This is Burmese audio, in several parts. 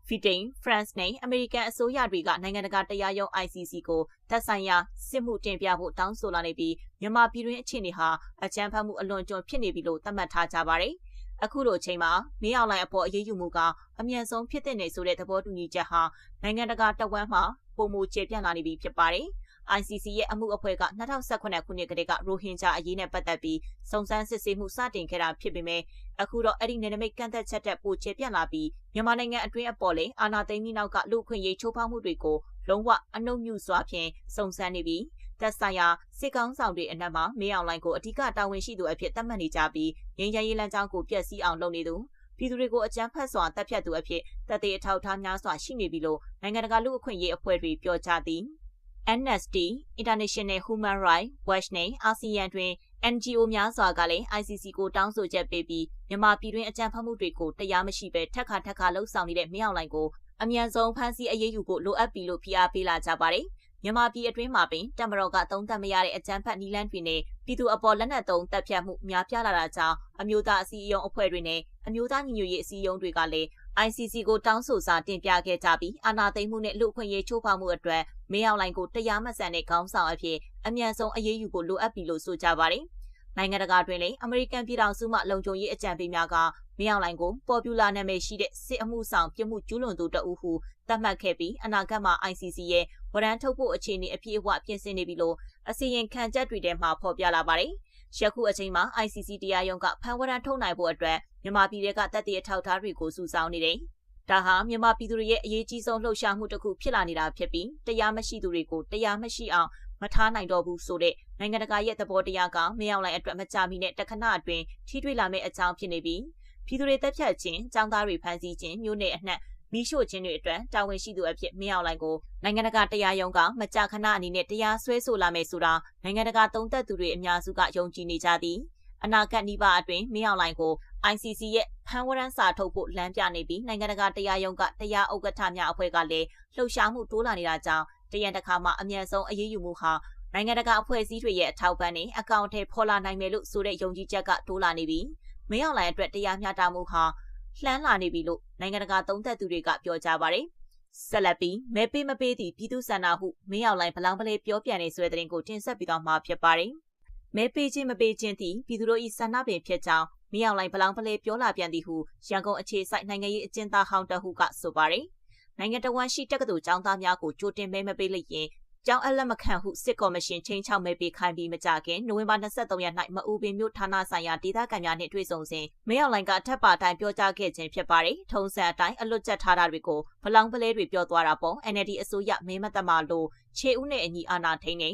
ဗြိတိန်၊ဖရန့်နဲ့အမေရိကန်အစိုးရတွေကနိုင်ငံတကာတရားရုံး ICC ကိုသက်ဆိုင်ရာစစ်မှုတင်ပြဖို့တောင်းဆိုလာနေပြီးမြန်မာပြည်တွင်းအခြေအနေဟာအကြမ်းဖက်မှုအလွန်ကျွံဖြစ်နေပြီလို့သတ်မှတ်ထားကြပါတယ်။အခုလိုအချိန်မှာမင်းအောင်လှိုင်အပေါ်အရေးယူမှုကအမြန်ဆုံးဖြစ်တဲ့နေဆိုတဲ့သဘောတူညီချက်ဟာနိုင်ငံတကာတဝန်းမှာပုံမူကျေပြန့်လာနေပြီဖြစ်ပါတယ်။ ICC ရဲ့အမှုအဖွဲ့က2018ခုနှစ်ကတည်းကရိုဟင်ဂျာအရေးနဲ့ပတ်သက်ပြီးစုံစမ်းစစ်ဆေးမှုစတင်ခဲ့တာဖြစ်ပေမဲ့အခုတော့အဲ့ဒီနယ်နိမိတ်ကန့်သက်ချက်တဲ့ပိုကျေပြန့်လာပြီးမြန်မာနိုင်ငံအတွင်းအပေါ်လေအာဏာသိမ်းပြီးနောက်ကလူ့အခွင့်အရေးချိုးဖောက်မှုတွေကိုလုံးဝအနှုတ်မြူစွာဖြင့်စုံစမ်းနေပြီးသက်ဆိုင်ရာစစ်ကောင်းဆောင်တွေအနက်မှာမင်းအောင်လှိုင်ကိုအဓိကတာဝန်ရှိသူအဖြစ်သတ်မှတ်နေကြပြီးငြိမ်းချမ်းရေးလမ်းကြောင်းကိုပျက်စီးအောင်လုပ်နေသူပြည်သူတွေကိုအကြမ်းဖက်စွာတပ်ဖြတ်သူအဖြစ်တပ်သေးအထောက်အထားများစွာရှိနေပြီလို့နိုင်ငံတကာလူ့အခွင့်အရေးအဖွဲ့တွေပြောကြသည်Amnesty International Human Rights Watch နဲ့ ASEAN တွင် NGO များစွာကလည်း ICC ကိုတောင်းဆိုချက်ပေးပြီးမြန်မာပြည်တွင်းအကြမ်းဖက်မှုတွေကိုတရားမရှိဘဲထက်ခါလှုပ်ဆောင်နေတဲ့မင်းအောင်လှိုင်ကိုအမြန်ဆုံးဖမ်းဆီးအရေးယူဖို့လိုအပ်ပြီလို့ဖိအားပေးလာကြပါတယ်။မြန်မာပြည်အတွင်းမှာပင်တမတော်ကသုံးသပ်မရတဲ့အကြမ်းဖက်နည်းလမ်းတွေနဲ့ပြည်သူအပေါ်လက်နက်သုံးတပ်ဖြတ်မှုများပြားလာတာကြောင့်အမျိုးသားအစည်းအရုံးအဖွဲ့တွေနဲ့အမျိုးသားညီညွတ်ရေးအစည်းအရုံးတွေကလည်းICC ကိုတောင်းဆိုစာတင်ပြခဲ့ကြပြီးအာဏာသိမ်းမှုနဲ့လူ့အခွင့်အရေးချိုးဖောက်မှုအတွက်မင်းအောင်လှိုင်ကိုတရားမဆန်တဲ့ခေါင်းဆောင်အဖြစ်အမြန်ဆုံးအရေးယူဖို့လိုအပ်ပြီလို့ဆိုကြပါတယ်။နိုင်ငံတကာတွင်လည်းအမေရိကန်ပြည်ထောင်စုမှလုံခြုံရေးအကြံပေးများကမင်းအောင်လှိုင်ကိုပေါ်ပူလာနာမည်ရှိတဲ့စစ်အမှုဆောင်ပြမှုကျူးလွန်သူတအုပ်ဟုသတ်မှတ်ခဲ့ပြီးအနာဂတ်မှာ ICC ရဲ့ဝရမ်းထုတ်ဖို့အခြေအနေအပြည့်အဝပြင်ဆင်နေပြီလို့အစီရင်ခံချက်တွေထဲမှာဖော်ပြလာပါတယ်။ယခုအချိန်မှာ ICC တရားရုံးကဖမ်းဝရမ်းထုတ်နိုင်ဖို့အတွက်မြန်မာပြည်ကတပ်တွေအထောက်အထားတွေကိုစုဆောင်းနေတယ်။ဒါဟာမြန်မာပြည်သူတွေရဲ့အရေးကြီးဆုံးလှုပ်ရှားမှုတစ်ခုဖြစ်လာနေတာဖြစ်ပြီးတရားမရှိသူတွေကိုတရားမရှိအောင်မထားနိုင်တော့ဘူးဆိုတဲ့နိုင်ငံတကာရဲ့သဘောတရားကမင်းအောင်လှိုင်အတွက်မကြမီနဲ့တခဏအတွင်းထိတွေ့လာမယ့်အကြောင်းဖြစ်နေပြီးပြည်သူတွေတပ်ဖြတ်ခြင်းចောင်းသားတွေဖမ်းဆီးခြင်းမျိုးနယ်အနှံ့မီးရှို့ခြင်းတွေအတွက်တာဝန်ရှိသူအဖြစ်မင်းအောင်လှိုင်ကိုနိုင်ငံတကာတရားရုံးကမကြာခဏအနေနဲ့တရားစွဲဆိုလာမယ်ဆိုတာနိုင်ငံတကာသုံးသပ်သူတွေအများစုကယုံကြည်နေကြသည်အနာဂတ်နိဗ္ဗာန်အတွင်းမင်းအောင်လှိုင်ကိုICC ရဲ့ဖမ်းဝရမ်းစာထုတ်ဖို့လမ်းပြနေပြီးနိုင်ငံတကာတရားရုံးကတရားဥက္ကဋ္ဌများအဖွဲ့ကလည်းလှုပ်ရှားမှုတိုးလာနေတာကြောင့်တရန်တစ်ခါမှအမြန်ဆုံးအရေးယူမှုဟာနိုင်ငံတကာအဖွဲ့အစည်းတွေရဲ့အထောက်ပံ့နဲ့အကောင့်ထဲဖော်လာနိုင်မယ်လို့ဆိုတဲ့ယုံကြည်ချက်ကတိုးလာနေပြီးမင်းအောင်လှိုင်အတွက်တရားမျှတမှုဟာလှမ်းလာနေပြီလို့နိုင်ငံတကာသုံးသပ်သူတွေကပြောကြပါတယ်။ဆက်လက်ပြီးမဲပေးမပေးသည့်ပြည်သူဆန္ဒဟုမင်းအောင်လှိုင်ဗလောင်ပလဲပြောပြန်နေဆွဲတဲ့တင်ကိုတင်ဆက်ပြီးတော့မှာဖြစ်ပါတယ်။မဲပေးခြင်းမပေးခြင်းသည့်ပြည်သူတို့၏ဆန္ဒပင်ဖြစ်ကြောင်းမင်းအောင်လှိုင်ဗလောင်ပလဲပြောလာပြန်သည်ဟုရန်ကုန်အခြေစိုက်နိုင်ငံရေးအကျဉ်းသားဟောင်းတဟုကဆိုပါတယ်။နိုင်ငံတော်ဝန်ရှိတက္ကသိုလ်ကျောင်းသားများကိုကြိုတင်မဲမပေးလိုက်ရင်ကျောင်းအလက်မခံဟုစစ်ကော်မရှင်ချင်းချောက်မဲပေးခိုင်းပြီးမကြခင်နိုဝင်ဘာ23ရက်၌မအူပင်မြို့ဌာနဆိုင်ရာဒေသခံများနှင့်တွေ့ဆုံစဉ်မင်းအောင်လှိုင်ကအထက်ပါတိုင်းပြောကြားခဲ့ခြင်းဖြစ်ပါတယ်။ထုံးစံအတိုင်းအလွတ်ကျက်ထားတာတွေကိုဗလောင်ပလဲတွေပြောသွားတာပေါ့ NLD အစိုးရမဲမသက်မှလို့ခြေဦးနဲ့အညီအာဏာထိန်းနေ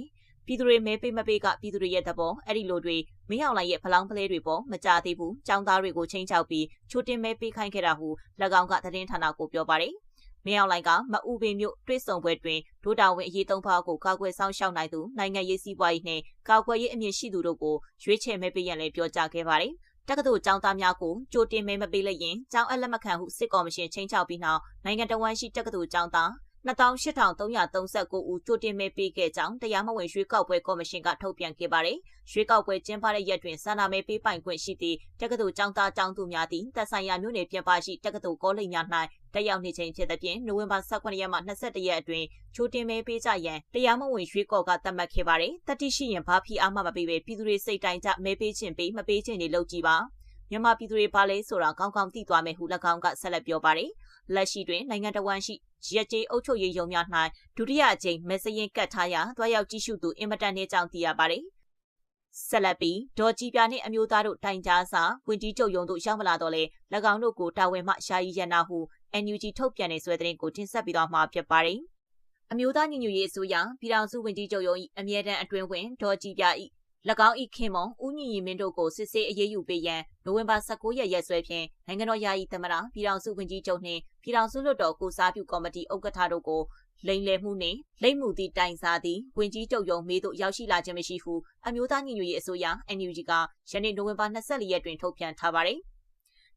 ပြည်သူတွေမဲပေးမပေးကပြည်သူတွေရဲ့သဘောအဲ့ဒီလိုတွေမင်းအောင်လှိုင်ရဲ့ဗလောင်ပလဲတွေပေါ့မကြသေးဘူးကျောင်းသားတွေကိုချင်းချောက်ပြီးချိုတင်မဲပေးခိုင်းခဲ့တာဟု၎င်းကသတင်းဌာနကိုပြောပါတယ်မင်းအောင်လှိုင်ကမအူပင်မြို့တွေ့ဆုံပွဲတွင်ဒိုတာဝင်အရေးသုံးပါးကိုကာကွယ်ဆောင်ရှောက်နိုင်သူနိုင်ငံရေးစီးပွားရေးနှင့်ကာကွယ်ရေးအမြင့်ရှိသူတို့ကိုရွေးချယ်မဲပေးရန်လည်းပြောကြားခဲ့ပါတယ်။တက္ကသိုလ်ကျောင်းသားများကိုကြိုတင်မဲမပေးလိုက်ရင်ကျောင်းအလက်မခံဟုစစ်ကော်မရှင်ချင်းချောက်ပြီးနောက်နိုင်ငံတော်ဝန်ရှိတက္ကသိုလ်ကျောင်းသား28,339ဦးကြိုတင်မဲပေးခဲ့ကြောင်းတရားမဝင်ရွေးကောက်ပွဲကော်မရှင်ကထုတ်ပြန်ခဲ့ပါတယ်။ရွေးကောက်ပွဲကျင်းပတဲ့ရက်တွင်ဆန္ဒမဲပေးပိုင်ခွင့်ရှိသည့်တက္ကသိုလ်ကျောင်းသားကျောင်းသူများသည်သက်ဆိုင်ရာမြို့နယ်ပြင်ပရှိတက္ကသိုလ်ကောလိပ်များ၌တက်ရောက်နေခြင်းဖြစ်သဖြင့်နိုဝင်ဘာ18ရက်မှ21ရက်အတွင်းကြိုတင်မဲပေးကြရန်တရားမဝင်ရွေးကော်ကသတ်မှတ်ခဲ့ပါတယ်။တတိရှိရင်ဘာဖီအားမှမပေးပဲပြည်သူတွေစိတ်တိုင်းကြမဲပေးခြင်းပေးမပေးခြင်းတွေလုပ်ကြည့်ပါ။မြန်မာပြည်သူတွေပါလဲဆိုတာကောင်းကောင်းသိသွားမယ်ဟု၎င်းကဆက်လက်ပြောပါတယ်။လက်ရှိတွင်နိုင်ငံတော်ဝန်ရှိရက်ကျေးအုပ်ချုပ်ရေးရုံးများ၌ဒုတိယအကြိမ်မဲစရင်ကတ်ထားရာတွားရောက်ကြည့်ရှုသူအင်မတန်နှင့်ကြောင့်သိရပါတယ်။ဆက်လက်ပြီးဒေါ်ကြည်ပြာနှင့်အမျိုးသားတို့တိုင်ကြားစာဝင်ကြီးချုပ်ရုံးတို့ရောက်မလာတော့လေ၎င်းတို့ကိုတာဝန်မှရှာယီရန်နာဟု NUG ထုတ်ပြန်နေဆွဲတဲ့တင်ကိုတင်ဆက်ပြီးတော့မှာဖြစ်ပါတယ်။အမျိုးသားညီညွတ်ရေးအစိုးရပြည်ထောင်စုဝင်ကြီးချုပ်ရုံး၏အမြဲတမ်းအတွင်းဝင်ဒေါ်ကြည်ပြာ၏၎င်း၏ခင်မုံဦးညီညီမင်းတို့ကိုစစ်ဆေးအရေးယူပေးရန်နိုဝင်ဘာ19ရက်ရက်စွဲဖြင့်နိုင်ငံတော်ယာယီသမ္မတပြည်ထောင်စုဝန်ကြီးချုပ်နှင့်ပြည်ထောင်စုလွှတ်တော်ကိုစားပြုကော်မတီဥက္ကဋ္ဌတို့ကိုလိမ်လည်မှုနှင့်လိမ်မှုသည့်တိုင်စားသည့်ဝန်ကြီးချုပ်ရုံးမေးသို့ရောက်ရှိလာခြင်းမရှိဟုအမျိုးသားညီညွတ်ရေးအစိုးရ NUG ကယနေ့နိုဝင်ဘာ24ရက်တွင်ထုတ်ပြန်ထားပါသည်။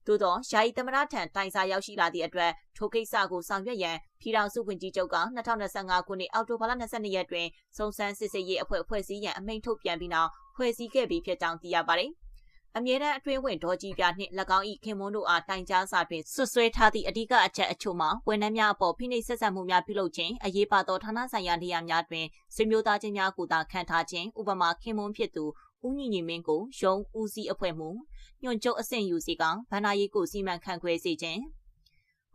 သို့သောယာယီသမ္မတထံတိုင်စာရောက်ရှိလာသည့်အတွက်ထိုကိစ္စကိုဆောင်ရွက်ရန်ပြည်ထောင်စုဝန်ကြီးချုပ်က2025ခုနှစ်အောက်တိုဘာလ22ရက်တွင်စုံစမ်းစစ်ဆေးရေးအဖွဲ့ဖွဲ့စည်းရန်အမိန့်ထုတ်ပြန်ပြီးနောက်ဖွဲ့စည်းခဲ့ပြီးဖြစ်ကြောင်းသိရပါတယ် အမြဲတမ်းအတွင်းဝင်ဒေါ်ကြီးပြနှင့်၎င်း၏ခင်မွန်းတို့အားတိုင်ကြားစာတွင်ဆွဆွဲထားသည့်အဓိကအချက်အချို့မှာဝန်ထမ်းများအပေါ်ဖိနှိပ်ဆက်ဆံမှုများပြုလုပ်ခြင်းအရေးပါသောဌာနဆိုင်ရာနေရာများတွင်ဆွေမျိုးသားချင်းများကိုသာခံထားခြင်းဥပမာခင်မွန်းဖြစ်သူဦးညီညီမင်းကိုရုံးဦးစီးအဖွဲ့မှညွှန်ချုပ်အဆင့်ယူစီကဗန္ဒာရေးကိုစီမံခန့်ခွဲစေခြင်း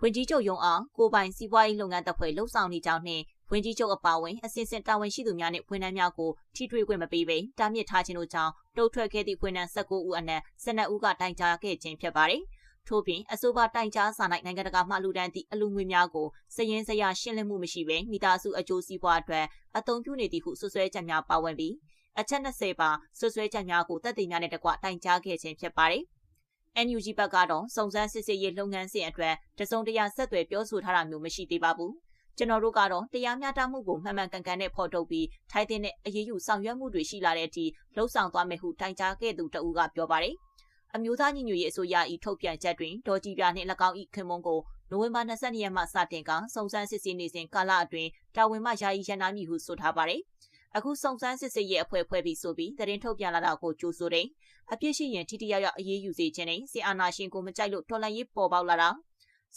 ဝန်ကြီးချုပ်ရုံးအားကိုပိုင်စီးပွားရေးလုပ်ငန်းတပ်ဖွဲ့လှုပ်ဆောင်နေကြောင်းနှင့်ဝန်ကြီးချုပ်အပါအဝင်အစဉ်စဉ်တာဝန်ရှိသူများနှင့်ဝန်ထမ်းများကိုထိတွေ့ခွင့်မပေးဘဲတားမြစ်ထားခြင်းတို့ကြောင့်တုတ်ထွက်ခဲ့သည့်ဝန်ထမ်း19ဦးအနက်12ဦးကတိုင်ကြားခဲ့ခြင်းဖြစ်ပါတယ်။ထို့ပြင်အဆိုပါတိုင်ကြားစာ၌နိုင်ငံတကာမှလူဒန်းသည့်အလူငွေများကိုစည်ရင်းစရာရှင်းလင်းမှုမရှိဘဲမိသားစုအကျိုးစီးပွားအတွက်အသုံးပြုနေသည်ဟုဆွဆွဲချက်များပါဝင်ပြီးအချက်20ပါဆွဆွဲချက်များကိုတပ်သိများနဲ့တကွတိုင်ကြားခဲ့ခြင်းဖြစ်ပါတယ်။ NUG ဘက်ကတော့စုံစမ်းစစ်ဆေးရေးလုပ်ငန်းစဉ်အတွက်တစုံတရာဆက်သွယ်ပြောဆိုထားတာမျိုးမရှိသေးပါဘူး။ကျွန်တော်တို့ကတော့တရားမျှတမှုကိုမှန်မှန်ကန်ကန်နဲ့ဖော်ထုတ်ပြီးထိုက်တဲ့အရေးယူဆောင်ရွက်မှုတွေရှိလာတဲ့အထိလှုံ့ဆော်သွားမယ်ဟုတိုင်ကြားခဲ့သူတဦးကပြောပါတယ်။အမျိုးသားညီညွတ်ရေးအစိုးရ၏ထုတ်ပြန်ချက်တွင်ဒေါ်ကြည်ပြနှင့်၎င်း၏ခင်မွန်းကိုနိုဝင်ဘာ22ရက်မှစတင်ကစုံစမ်းစစ်ဆေးနေစဉ်ကာလအတွင်းတာဝန်မှယာယီရန်နာမည်ဟုဆိုထားပါတယ်။အခုစုံစမ်းစစ်ဆေးရေးအဖွဲ့ဖွဲ့ပြီးဆိုပြီးသတင်းထုတ်ပြန်လာတာကိုကြိုဆိုတယ်။အပြစ်ရှိရင်ထိထိရောက်ရောက်အရေးယူစေခြင်းနဲ့စစ်အာဏာရှင်ကိုမကြိုက်လို့တော်လှန်ရေးပေါ်ပေါက်လာတာ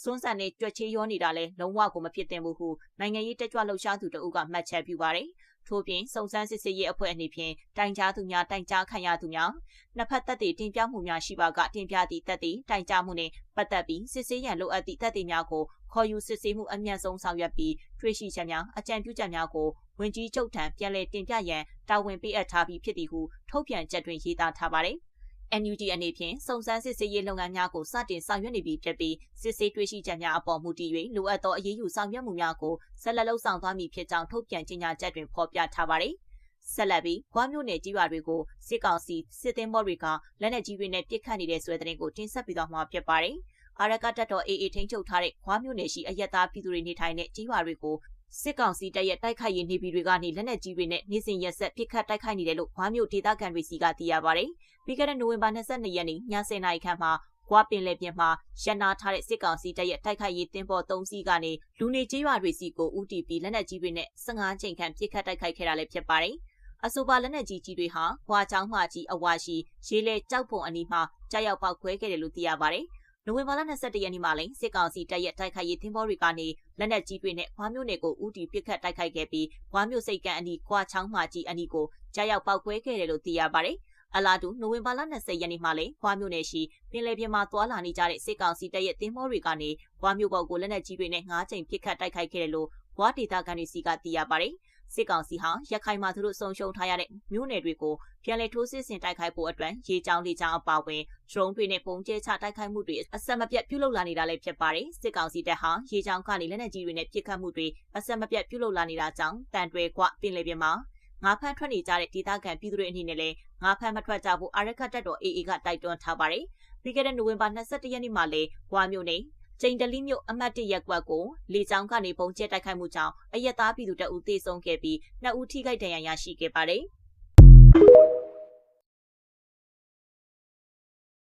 စွန်းဆန်နဲ့ကြွက်ချေးရောနေတာလဲလုံးဝကိုမဖြစ်သင့်ဘူးဟုနိုင်ငံရေးတက်ကြွလှုပ်ရှားသူတအုပ်ကမှတ်ချက်ပြုပါတယ်။ထို့ပြင်စုံစမ်းစစ်ဆေးရေးအဖွဲ့အနေဖြင့်တိုင်ကြားသူများတိုင်ကြားခံရသူများနှစ်ဖက်သက်တည်တင်ပြမှုများရှိပါကတင်ပြသည့်သက်တည်တိုင်ကြားမှုနှင့်ပတ်သက်ပြီးစစ်ဆေးရန်လိုအပ်သည့်သက်တည်များကိုခေါ်ယူစစ်ဆေးမှုအမြန်ဆုံးဆောင်ရွက်ပြီးတွေ့ရှိချက်များအကြံပြုချက်များကိုဝန်ကြီးချုပ်ထံပြန်လည်တင်ပြရန်တာဝန်ပေးအပ်ထားပြီးဖြစ်သည်ဟုထုတ်ပြန်ချက်တွင်ရေးသားထားပါတယ်။ NUG အနေဖြင့်စုံစမ်းစစ်ဆေးရေးလုပ်ငန်းများကိုစတင်ဆောင်ရွက်နေပြီဖြစ်ပြီးစစ်ဆေးတွေ့ရှိချက်များအပေါ်မူတည်၍လိုအပ်သောအရေးယူဆောင်ရွက်မှုများကိုဆက်လက်လှုပ်ဆောင်သွားမည်ဖြစ်ကြောင်းထုတ်ပြန်ကြေညာချက်တွင်ဖော်ပြထားပါတယ်။ဆက်လက်ပြီးဂွားမြို့နယ်ကြီးရွာတွေကိုစစ်ကောင်စီစစ်သည်မော်တွေကလက်နက်ကြီးတွေနဲ့ပစ်ခတ်နေတဲ့ဆွဲတဲ့ကိုတင်ဆက်ပြီးတော့မှာဖြစ်ပါတယ်။အာရကတပ်တော် AA ထိန်းချုပ်ထားတဲ့ဂွားမြို့နယ်ရှိအရက်သားပြည်သူတွေနေထိုင်တဲ့ကြီးရွာတွေကိုစစ်ကောင်စီတပ်ရဲ့တိုက်ခိုက်ရေးနေပြည်တွေကနေလက်နက်ကြီးတွေနဲ့နေစဉ်ရက်ဆက်ပစ်ခတ်တိုက်ခိုက်နေတယ်လို့ဂွားမြို့ဒေသခံတွေစီကသိရပါတယ်။ပြီးခဲ့တဲ့နိုဝင်ဘာ22ရက်နေ့ည10:00နာရီခန့်မှာဂွားပင်လယ်ပြင်မှာရန်နာထားတဲ့စစ်ကောင်စီတပ်ရဲ့တိုက်ခိုက်ရေးတင်းပေါ်3စီးကနေလူနေကျေးရွာတွေစီကိုဦးတည်ပြီးလက်နက်ကြီးတွေနဲ့15ချိန်ခန့်ပစ်ခတ်တိုက်ခိုက်ခဲ့တာလည်းဖြစ်ပါတယ်။အဆိုပါလက်နက်ကြီးကြီးတွေဟာဂွားချောင်းမှကြီးအဝါရှိရေလေကြောက်ပုံအနီးမှာကြားရောက်ပေါက်ခွဲခဲ့တယ်လို့သိရပါတယ်။နိုဝင်ဘာလ22ရက်နေ့မှာလည်းစစ်ကောင်စီတပ်ရဲ့တိုက်ခိုက်ရေးသင်္ဘောတွေကနေလက်နက်ကြီးတွေနဲ့ဂွားမြို့နယ်ကိုဦးတည်ပစ်ခတ်တိုက်ခိုက်ခဲ့ပြီးဂွားမြို့စိတ်ကမ်းအနီးဂွားချောင်းမှကြီးအနီးကိုကြားရောက်ပေါက်ခွဲခဲ့တယ်လို့သိရပါတယ်။အလားတူနိုဝင်ဘာလ20ရက်နေ့မှာလည်းဂွားမြို့နယ်ရှိပင်လယ်ပြင်မှာသွာလာနေကြတဲ့စစ်ကောင်စီတပ်ရဲ့သင်္ဘောတွေကနေဂွားမြို့ပေါ်ကိုလက်နက်ကြီးတွေနဲ့9ကြိမ်ပစ်ခတ်တိုက်ခိုက်ခဲ့တယ်လို့ဂွားဒေသခံတွေစီကသိရပါတယ်။စစ်ကောင်စီဟာရခိုင်မှာသူတို့ဆုံးရှုံးထားရတဲ့မြို့နယ်တွေကိုပြန်လည်ထိုးစစ်ဆင်တိုက်ခိုက်ဖို့အတွက်ရေကြောင်းလေကြောင်းအပါအဝင်ဒရုန်းတွေနဲ့ပုံကျဲချတိုက်ခိုက်မှုတွေအဆက်မပြတ်ပြုလုပ်လာနေတာလည်းဖြစ်ပါတယ်။စစ်ကောင်စီတပ်ဟာရေကြောင်းကနေလက်နက်ကြီးတွေနဲ့ပစ်ခတ်မှုတွေအဆက်မပြတ်ပြုလုပ်လာနေတာကြောင့်တန်တွဲကွပင်လယ်ပြင်မှာငါးဖမ်းထွက်နေကြတဲ့ဒေသခံပြည်သူတွေအနေနဲ့လည်းငါးဖမ်းမထွက်ကြဖို့အာရခတ်တပ်တော် AA ကတိုက်တွန်းထားပါတယ်။ပြီးခဲ့တဲ့နိုဝင်ဘာ22ရက်နေ့မှာလည်းဂွားမြို့နယ်ကျိန်တလီမြို့အမှတ်1ရပ်ကွက်ကိုလေကြောင်းကနေပုံကျဲတိုက်ခိုက်မှုကြောင့်အရက်သားပြည်သူတအုပ်သေဆုံးခဲ့ပြီး2ဦးထိခိုက်ဒဏ်ရာရရှိခဲ့ပါတယ်။